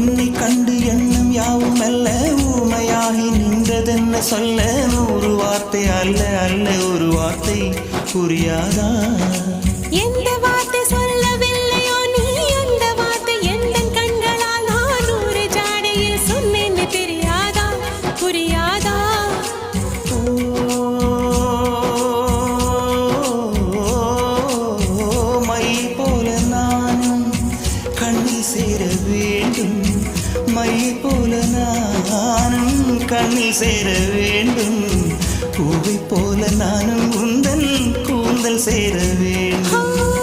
என்னை கண்டு எண்ணம் யாவும் அல்ல ஊமையாகி நின்றதென்ன சொல்ல 100 வார்த்தை அல்ல அல்ல ஒரு வார்த்தை புரியாதா எந்த வார்த்தை சொல்லவில்லையோ நீ அந்த வார்த்தை எந்த கண்களால் நான் 100 ஜாடையில் சொன்னேன்னு தெரியாதா புரியாதா மை போல நானும் கண்ணில் சேர வேண்டும் மை போல நானும் கண்ணில் சேர வேண்டும் பூவை போல நானும் உந்தன் கூந்தல் சேர வேண்டும்